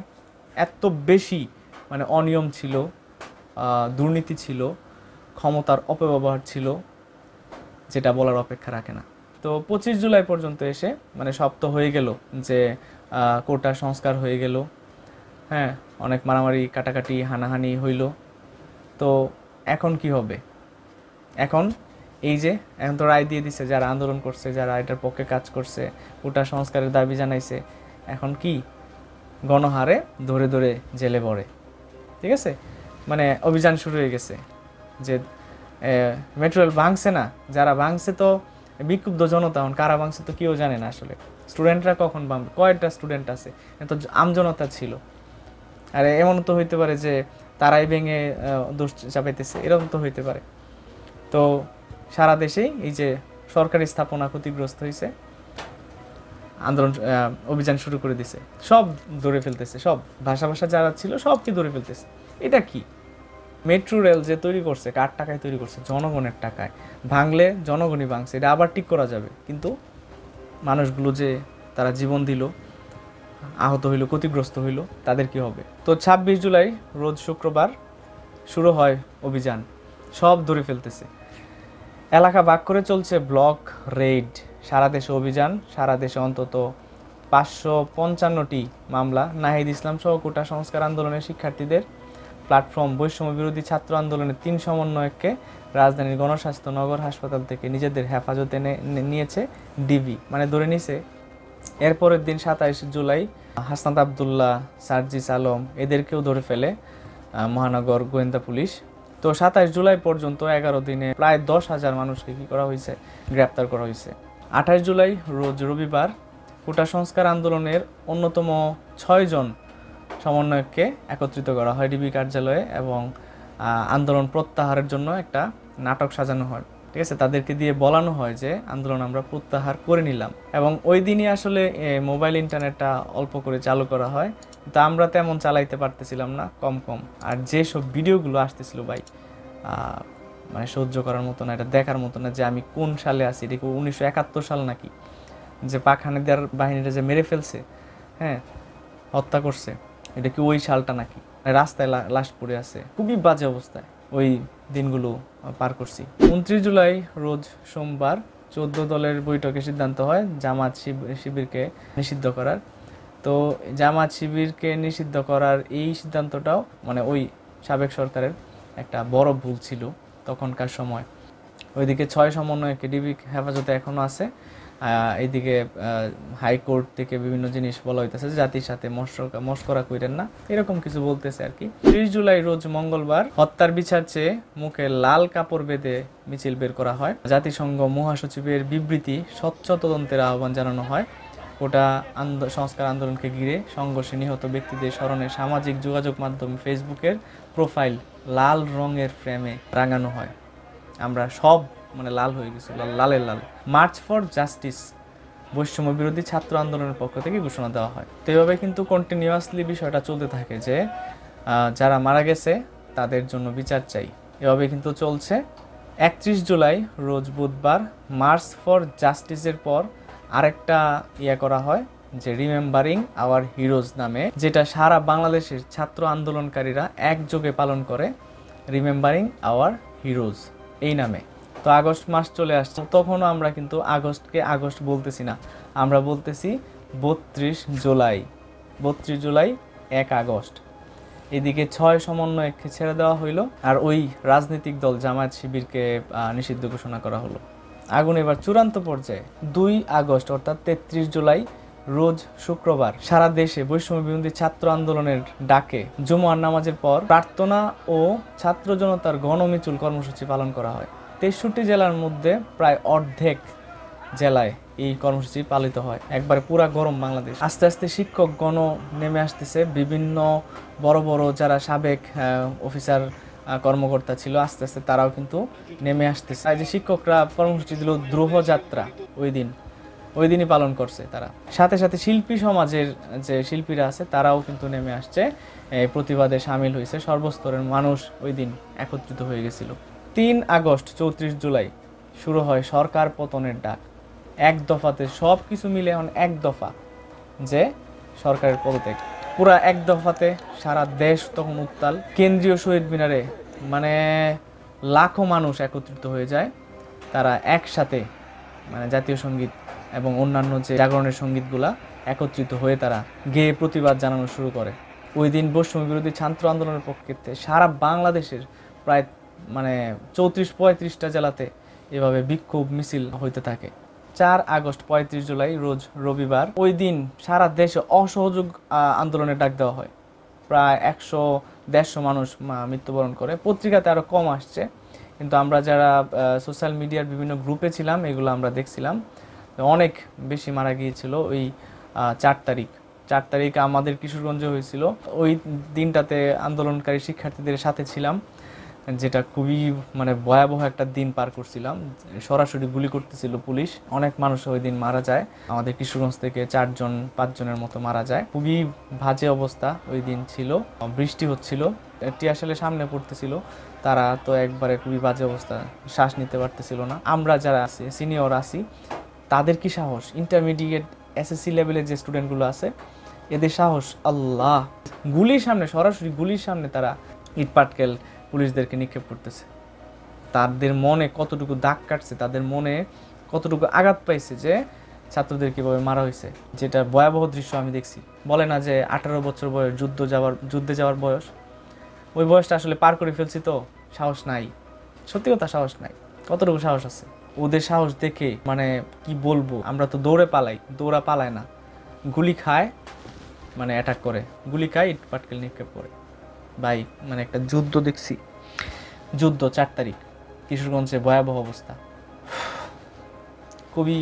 এত বেশি মানে অনিয়ম ছিল, দুর্নীতি ছিল, ক্ষমতার অপব্যবহার ছিল, যেটা বলার অপেক্ষা রাখে না। তো 25 জুলাই পর্যন্ত এসে মানে সব তো হয়ে গেল, যে কোটা সংস্কার হয়ে গেল, হ্যাঁ অনেক মারামারি কাটাকাটি হানাহানি হইল। তো এখন কি হবে? এখন এই যে এখন তো রায় দিয়ে দিছে, যারা আন্দোলন করছে, যারা এটার পক্ষে কাজ করছে, কোটা সংস্কারের দাবি জানাইছে, এখন কি গণহারে ধরে ধরে জেলে পড়ে। ঠিক আছে, মানে অভিযান শুরু হয়ে গেছে যে মেট্রো রেল ভাঙছে না, যারা ভাঙছে তো বিক্ষুব্ধ জনতা, কারা ভাঙছে তো কেউ জানে না আসলে। স্টুডেন্টরা কখন ভাঙবে? কয়েকটা স্টুডেন্ট আছে, এত আমজনতা ছিল। আর এমন তো হইতে পারে যে তারাই ভেঙে দোষ চাপাইতেছে, এরকম তো হইতে পারে। তো সারা দেশেই এই যে সরকারি স্থাপনা ক্ষতিগ্রস্ত হয়েছে, আন্দোলন অভিযান শুরু করে দিছে, সব ধরে ফেলতেছে, সব ভাষা যারা ছিল সবকে ধরে ফেলতেছে। এটা কি? মেট্রো রেল যে তৈরি করছে, কার টাকায় তৈরি করছে? জনগণের টাকায়। ভাঙলে জনগণই ভাঙছে, এটা আবার ঠিক করা যাবে, কিন্তু মানুষগুলো যে তারা জীবন দিল, আহত হইল, ক্ষতিগ্রস্ত হইল, তাদের কি হবে? তো 26 জুলাই রোজ শুক্রবার শুরু হয় অভিযান, সব ধরে ফেলতেছে, এলাকা ভাগ করে চলছে ব্লক রেইড, সারা দেশে অভিযান, সারা দেশে অন্তত 555টি মামলা। নাহিদ ইসলাম সহ কোটা সংস্কার আন্দোলনের শিক্ষার্থীদের প্ল্যাটফর্ম বৈষম্য বিরোধী ছাত্র আন্দোলনের 3 সমন্বয়ককে রাজধানীর গণস্বাস্থ্য নগর হাসপাতাল থেকে নিজেদের হেফাজতে নিয়েছে ডিবি, মানে ধরে নিছে। এরপরের দিন 27 জুলাই হাসনাত আবদুল্লাহ, সার্জিস আলম এদেরকেও ধরে ফেলে মহানগর গোয়েন্দা পুলিশ। তো 27 জুলাই পর্যন্ত 11 দিনে প্রায় 10,000 মানুষকে কী করা হয়েছে? গ্রেপ্তার করা হয়েছে। 28 জুলাই রোজ রবিবার কোটা সংস্কার আন্দোলনের অন্যতম 6 জন সমন্বয়ককে একত্রিত করা হয় ডিবি কার্যালয়ে, এবং আন্দোলন প্রত্যাহারের জন্য একটা নাটক সাজানো হয়। ঠিক আছে, তাদেরকে দিয়ে বলানো হয় যে আন্দোলন আমরা প্রত্যাহার করে নিলাম। এবং ওই দিনই আসলে মোবাইল ইন্টারনেটটা অল্প করে চালু করা হয়, কিন্তু আমরা তেমন চালাইতে পারতেছিলাম না, কম। আর যেসব ভিডিওগুলো আসতেছিল ভাই, মানে সহ্য করার মতো না, এটা দেখার মতো না যে আমি কোন সালে আছি। এটা কি 1971 সাল নাকি, যে পাক হানাদার বাহিনীরা যে মেরে ফেলছে, হ্যাঁ হত্যা করছে, এটা কি ওই সালটা নাকি? রাস্তায় লাশ পড়ে আছে, খুবই বাজে অবস্থায় ওই দিনগুলো পার করছি। 29 জুলাই রোজ সোমবার 14 দলের বৈঠকে সিদ্ধান্ত হয় জামাত শিবিরকে নিষিদ্ধ করার। তো জামাত শিবিরকে নিষিদ্ধ করার এই সিদ্ধান্তটাও মানে ওই সাবেক সরকারের একটা বড় ভুল ছিল তখনকার সময়। ওইদিকে 6 সমন্বয়কে ডিবি হেফাজতে এখনও আছে, এইদিকে হাইকোর্ট থেকে বিভিন্ন জিনিস বলা হইতেছে, জাতির সাথে মস্করা কইরেন না, এরকম কিছু বলতেছে আর কি। 30 জুলাই রোজ মঙ্গলবার হত্যার বিচার চেয়ে মুখে লাল কাপড় বেঁধে মিছিল বের করা হয়। জাতিসংঘ মহাসচিবের বিবৃতি স্বচ্ছ তদন্তের আহ্বান জানানো হয়। কোটা সংস্কার আন্দোলনকে ঘিরে সংঘর্ষে নিহত ব্যক্তিদের স্মরণে সামাজিক যোগাযোগ মাধ্যম ফেসবুকের প্রোফাইল লাল রঙের ফ্রেমে রাঙানো হয়। আমরা সব মানে লাল হয়ে গেছিল, লালের লাল। মার্চ ফর জাস্টিস বৈষম্য বিরোধী ছাত্র আন্দোলনের পক্ষ থেকে ঘোষণা দেওয়া হয়। তো এইভাবে কিন্তু কন্টিনিউয়াসলি বিষয়টা চলতে থাকে যে যারা মারা গেছে তাদের জন্য বিচার চাই, এভাবে কিন্তু চলছে। 31 জুলাই রোজ বুধবার মার্চ ফর জাস্টিসের পর আরেকটা করা হয়, যে রিমেম্বারিং আওয়ার হিরোজ নামে, যেটা সারা বাংলাদেশের ছাত্র আন্দোলনকারীরা একযোগে পালন করে, রিমেম্বারিং আওয়ার হিরোজ এই নামে। তো আগস্ট মাস চলে আসছে, তখনও আমরা কিন্তু আগস্টকে আগস্ট বলতেছি না, আমরা বলতেছি 32 জুলাই। 32 জুলাই 1 আগস্ট। এদিকে 6 সমন্বয়ককে ছেড়ে দেওয়া হইল, আর ওই রাজনৈতিক দল জামায়াত শিবিরকে নিষিদ্ধ ঘোষণা করা হলো। আগুন এবার চূড়ান্ত পর্যায়ে। 2 আগস্ট অর্থাৎ 33 জুলাই রোজ শুক্রবার সারা দেশে বৈষম্য বিরোধী ছাত্র আন্দোলনের ডাকে জুমার নামাজের পর প্রার্থনা ও ছাত্র জনতার গণমিছিল কর্মসূচি পালন করা হয়। 63 জেলার মধ্যে প্রায় অর্ধেক জেলায় এই কর্মসূচি পালিত হয়। একবারে পুরা গরম বাংলাদেশ। আস্তে আস্তে শিক্ষকগণ নেমে আসতেছে, বিভিন্ন বড় বড় যারা সাবেক অফিসার কর্মকর্তা ছিল, আস্তে আস্তে তারাও কিন্তু নেমে আসতেছে। এই যে শিক্ষকরা কর্মসূচি দিল দ্রোহ যাত্রা, ওই দিনই পালন করছে তারা। সাথে সাথে শিল্পী সমাজের যে শিল্পীরা আছে তারাও কিন্তু নেমে আসছে, প্রতিবাদে সামিল হয়েছে। সর্বস্তরের মানুষ ওই দিন একত্রিত হয়ে গেছিল। 3 আগস্ট 34 জুলাই শুরু হয় সরকার পতনের ডাক। এক দফাতে সব কিছু মিলে এখন এক দফা, যে সরকারের পদত্যাগ। পুরা এক দফাতে সারা দেশ তখন উত্তাল। কেন্দ্রীয় শহীদ মিনারে মানে লাখো মানুষ একত্রিত হয়ে যায়। তারা একসাথে মানে জাতীয় সঙ্গীত এবং অন্যান্য যে জাগরণের সঙ্গীতগুলা একত্রিত হয়ে তারা গেয়ে প্রতিবাদ জানানো শুরু করে। ওই দিন বৈষম্য বিরোধী ছাত্র আন্দোলনের পক্ষে সারা বাংলাদেশের প্রায় মানে 34-35টা জেলাতে এভাবে বিক্ষোভ মিছিল হইতে থাকে। 4 আগস্ট 35 জুলাই রোজ রবিবার, ওই দিন সারা দেশে অসহযোগ আন্দোলনের ডাক দেওয়া হয়। প্রায় 100-150 মানুষ মৃত্যুবরণ করে। পত্রিকাতে আরও কম আসছে, কিন্তু আমরা যারা সোশ্যাল মিডিয়ার বিভিন্ন গ্রুপে ছিলাম এগুলো আমরা দেখছিলাম অনেক বেশি মারা গিয়েছিল। ওই 4 তারিখ আমাদের কিশোরগঞ্জে হয়েছিল। ওই দিনটাতে আন্দোলনকারী শিক্ষার্থীদের সাথে ছিলাম, যেটা খুবই মানে ভয়াবহ একটা দিন পার করছিলাম। সরাসরি গুলি করতেছিল পুলিশ। অনেক মানুষ ওই দিন মারা যায়। আমাদের কিশোরগঞ্জ থেকে 4-5 জনের মতো মারা যায়। খুবই বাজে অবস্থা ওই দিন ছিল। বৃষ্টি হচ্ছিল, টিয়াশালে সামনে পড়তেছিল, তারা তো একবারে খুবই বাজে অবস্থা, শ্বাস নিতে পারতেছিল না। আমরা যারা আছি সিনিয়র আছি তাদের কি সাহস, ইন্টারমিডিয়েট এসএসসি লেভেলের যে স্টুডেন্টগুলো আছে এদের সাহস, আল্লাহ! গুলির সামনে, সরাসরি গুলির সামনে তারা ইট পাটকেল পুলিশদেরকে নিক্ষেপ করতেছে। তাদের মনে কতটুকু দাগ কাটছে, তাদের মনে কতটুকু আঘাত পাইছে যে ছাত্রদের কীভাবে মারা হয়েছে, যেটা ভয়াবহ দৃশ্য আমি দেখছি। বলে না যে 18 বছর বয়স যুদ্ধে যাওয়ার বয়স, ওই বয়সটা আসলে পার করে ফেলছি, তো সাহস নাই, সত্যি কথা সাহস নাই। কতটুকু সাহস আছে ওদের? সাহস দেখে মানে কি বলবো, আমরা তো দৌড়া পালায় না, গুলি খায়, মানে অ্যাটাক করে, গুলি খায়, ইট পাটকেল নিক্ষেপ করে। ভাই মানে একটা যুদ্ধ দেখছি, 4 তারিখ কিশোরগঞ্জে ভয়াবহ অবস্থা, খুবই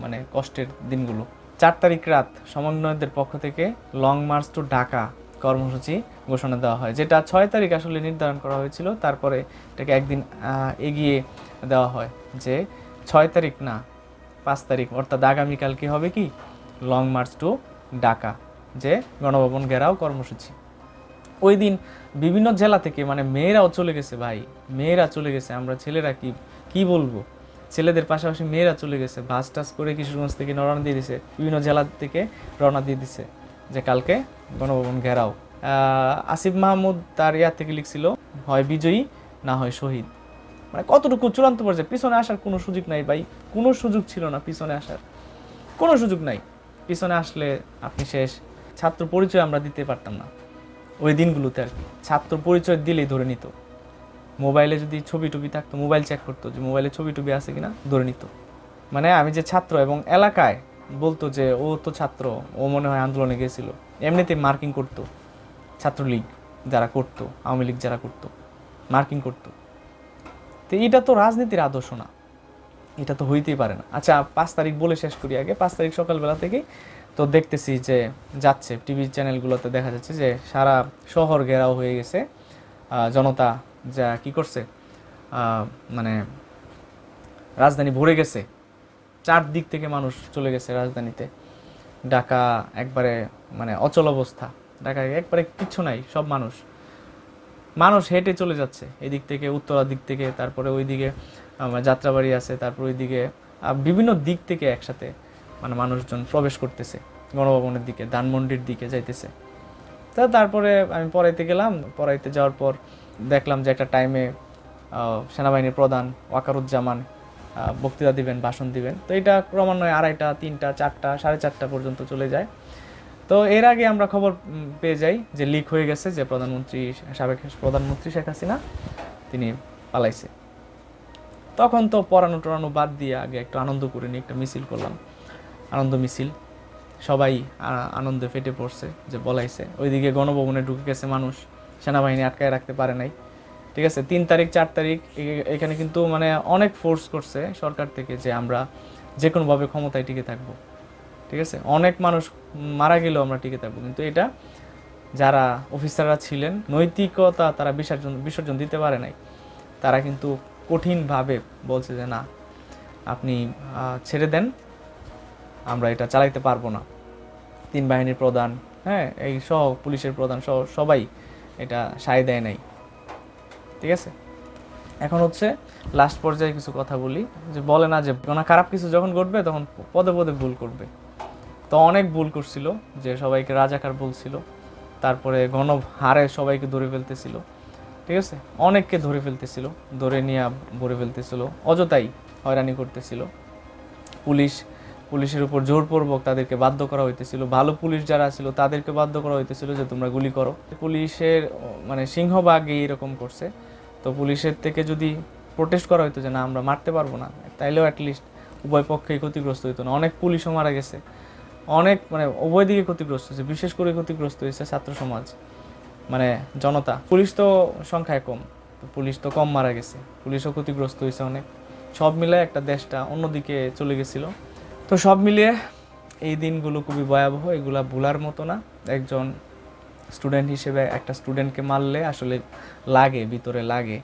মানে কষ্টের দিনগুলো। 4 তারিখ রাত সমন্বয়কদের পক্ষ থেকে লং মার্চ টু ঢাকা কর্মসূচি ঘোষণা দেওয়া হয়, যেটা 6 তারিখ আসলে নির্ধারণ করা হয়েছিল। তারপরে এটাকে একদিন এগিয়ে দেওয়া হয়, যে 6 তারিখ না 5 তারিখ, অর্থাৎ আগামীকাল কি হবে, কি লং মার্চ টু ঢাকা, যে গণভবন ঘেরাও কর্মসূচি। ওই দিন বিভিন্ন জেলা থেকে মানে মেয়েরাও চলে গেছে, ভাই মেয়েরা চলে গেছে। আমরা ছেলেরা কি বলবো, ছেলেদের পাশাপাশি মেয়েরা চলে গেছে, বাস টাস করে কিশোরগঞ্জ থেকে রওনা দিয়ে দিছে, বিভিন্ন জেলা থেকে রওনা দিয়ে দিছে যে কালকে গণভবন ঘেরাও। আসিফ মাহমুদ তার থেকে লিখছিল, হয় বিজয়ী না হয় শহীদ। মানে কতটুকু চূড়ান্ত পর্যায়ে, পিছনে আসার কোনো সুযোগ নাই ভাই, কোনো সুযোগ ছিল না পিছনে আসার, কোনো সুযোগ নাই। পিছনে আসলে আপনি শেষ। ছাত্র পরিচয় আমরা দিতে পারতাম না ওই দিনগুলোতে আর কি। ছাত্র পরিচয় দিলেই ধরে নিত, মোবাইলে যদি ছবি টবি থাকতো মোবাইল চেক করতো যে মোবাইলে ছবি টবি আছে কিনা, ধরে নিত। মানে আমি যে ছাত্র, এবং এলাকায় বলতো যে ও তো ছাত্র, ও মনে হয় আন্দোলনে গিয়েছিল, এমনিতে মার্কিং করতো। ছাত্রলীগ যারা করতো, আওয়ামী লীগ যারা করতো, মার্কিং করতো। তো এটা তো রাজনীতির আদর্শ না, এটা তো হইতেই পারে না। আচ্ছা 5 তারিখ বলে শেষ করি আগে। 5 তারিখ সকালবেলা থেকেই তো দেখতেছি যে যাচ্ছে, টিভি চ্যানেলগুলোতে দেখা যাচ্ছে যে সারা শহর ঘেরাও হয়ে গেছে। জনতা যা কি করছে, মানে রাজধানী ভরে গেছে, 4 দিক থেকে মানুষ চলে গেছে রাজধানীতে। ঢাকা একবারে মানে অচল অবস্থা, ঢাকায় একবারে কিচ্ছু নাই, সব মানুষ হেঁটে চলে যাচ্ছে এদিক থেকে, উত্তরার দিক থেকে, তারপরে ওইদিকে যাত্রাবাড়ি আছে, তারপর ওইদিকে বিভিন্ন দিক থেকে একসাথে মানে মানুষজন প্রবেশ করতেছে। গণভবনের দিকে, ধানমন্ডির দিকে যাইতেছে। তো তারপরে আমি পড়াইতে গেলাম। পড়াইতে যাওয়ার পর দেখলাম যে একটা টাইমে সেনাবাহিনীর প্রধান ওয়াকারুজ্জামান বক্তৃতা দিবেন, ভাষণ দিবেন। তো এটা ক্রমান্বয়ে 2:30, 3টা, 4টা, 4:30 পর্যন্ত চলে যায়। তো এর আগে আমরা খবর পেয়ে যাই যে লিক হয়ে গেছে, যে সাবেক প্রধানমন্ত্রী শেখ হাসিনা তিনি পালাইছে। তখন তো পড়ানো টড়ানো বাদ দিয়ে আগে একটু আনন্দ করে নিয়ে একটা মিছিল করলাম, আনন্দ মিছিল। সবাই আনন্দে ফেটে পড়ছে যে বলাইছে। ওইদিকে গণভবনে ঢুকে গেছে মানুষ, সেনাবাহিনী আটকায় রাখতে পারে নাই। ঠিক আছে, 3 তারিখ 4 তারিখ এখানে কিন্তু মানে অনেক ফোর্স করছে সরকার থেকে যে আমরা যে কোনোভাবে ক্ষমতায় টিকে থাকবো। ঠিক আছে, অনেক মানুষ মারা গেলেও আমরা টিকে থাকবো। কিন্তু এটা যারা অফিসাররা ছিলেন, নৈতিকতা তারা বিসর্জন দিতে পারে নাই। তারা কিন্তু কঠিনভাবে বলছে যে না, আপনি ছেড়ে দেন, আমরা এটা চালাইতে পারবো না। 3 বাহিনীর প্রধান, হ্যাঁ, এই সহ পুলিশের প্রধান সহ সবাই এটা সায় দেয় নাই। ঠিক আছে, এখন হচ্ছে লাস্ট পর্যায়ে কিছু কথা বলি, যে বলে না যে কোনো খারাপ কিছু যখন ঘটবে তখন পদে পদে ভুল করবে। তো অনেক ভুল করছিল, যে সবাইকে রাজাকার বলছিল, তারপরে গণহারে সবাইকে ধরে ফেলতেছিল। ঠিক আছে, অনেককে ধরে ফেলতেছিল, ধরে নিয়ে ভরে ফেলতেছিল, অযথাই হয়রানি করতেছিল। পুলিশের উপর জোরপূর্বক তাদেরকে বাধ্য করা হইতেছিল। ভালো পুলিশ যারা ছিল তাদেরকে বাধ্য করা হইতেছিল যে তোমরা গুলি করো। পুলিশের মানে সিংহভাগ এরকম করছে। তো পুলিশের থেকে যদি প্রোটেস্ট করা হইতো যে না আমরা মারতে পারবো না, তাইলেও অ্যাটলিস্ট উভয় পক্ষেই ক্ষতিগ্রস্ত হইতো না। অনেক পুলিশও মারা গেছে, অনেক মানে উভয় দিকে ক্ষতিগ্রস্ত হয়েছে। বিশেষ করে ক্ষতিগ্রস্ত হয়েছে ছাত্র সমাজ, মানে জনতা। পুলিশ তো সংখ্যায় কম, পুলিশ তো কম মারা গেছে, পুলিশও ক্ষতিগ্রস্ত হয়েছে অনেক। সব মিলে একটা দেশটা অন্যদিকে চলে গেছিলো। তো সব মিলিয়ে এই দিনগুলো খুবই ভয়াবহ, এগুলা ভোলার মতো না। একজন স্টুডেন্ট হিসেবে একটা স্টুডেন্টকে মারলে আসলে লাগে, ভিতরে লাগে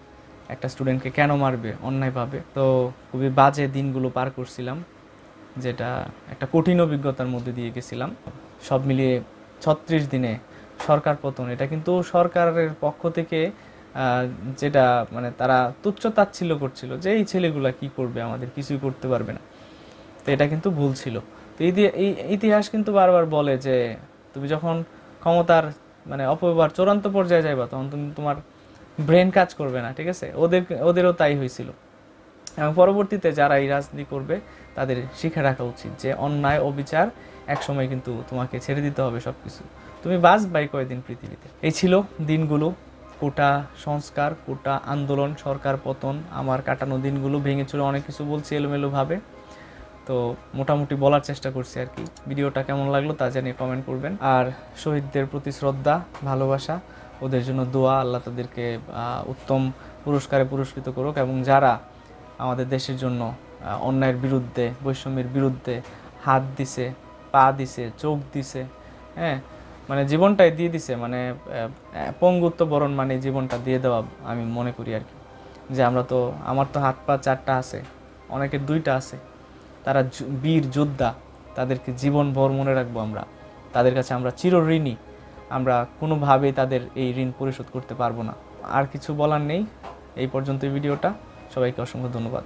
একটা স্টুডেন্টকে কেন মারবে অন্যায়ভাবে। তো খুবই বাজে দিনগুলো পার করছিলাম, যেটা একটা কঠিন অভিজ্ঞতার মধ্যে দিয়ে গেছিলাম। সব মিলিয়ে 36 দিনে সরকার পতন, এটা কিন্তু সরকারের পক্ষ থেকে যেটা মানে তারা তুচ্ছ তাচ্ছিল্য করছিল যে এই ছেলেগুলা কি করবে, আমাদের কিছুই করতে পারবে না। তো এটা কিন্তু ভুল ছিল। তো এই ইতিহাস কিন্তু বারবার বলে যে তুমি যখন ক্ষমতার মানে অপব্যবহার চূড়ান্ত পর্যায়ে যাইবা, তখন তুমি তোমার ব্রেন কাজ করবে না। ঠিক আছে, ওদেরও তাই হয়েছিল। এবং পরবর্তীতে যারা এই রাজনীতি করবে তাদের শিখে রাখা উচিত যে অন্যায় অবিচার একসময় কিন্তু তোমাকে ছেড়ে দিতে হবে সব কিছু। তুমি বাঁচবাই কয়েকদিন পৃথিবীতে। এই ছিল দিনগুলো, কোটা সংস্কার, কোটা আন্দোলন, সরকার পতন, আমার কাটানো দিনগুলো। ভেঙে চুরে অনেক কিছু বলছি এলোমেলোভাবে, তো মোটামুটি বলার চেষ্টা করছি আর কি। ভিডিওটা কেমন লাগলো তা জানিয়ে কমেন্ট করবেন। আর শহীদদের প্রতি শ্রদ্ধা, ভালোবাসা, ওদের জন্য দোয়া, আল্লাহ তাদেরকে উত্তম পুরস্কারে পুরস্কৃত করুক। এবং যারা আমাদের দেশের জন্য অন্যায়ের বিরুদ্ধে, বৈষম্যের বিরুদ্ধে হাত দিছে, পা দিছে, চোখ দিছে, হ্যাঁ, মানে জীবনটাই দিয়ে দিছে, মানে পঙ্গুত্ব বরণ মানে জীবনটা দিয়ে দেওয়া আমি মনে করি আর কি। যে আমার তো হাত পা 4টা আছে, অনেকের 2টা আছে। তারা বীর যোদ্ধা, তাদেরকে জীবনভর মনে রাখবো আমরা। তাদের কাছে আমরা চিরঋণী, আমরা কোনোভাবেই তাদের এই ঋণ পরিশোধ করতে পারবো না। আর কিছু বলার নেই, এই পর্যন্ত ভিডিওটা। সবাইকে অসংখ্য ধন্যবাদ।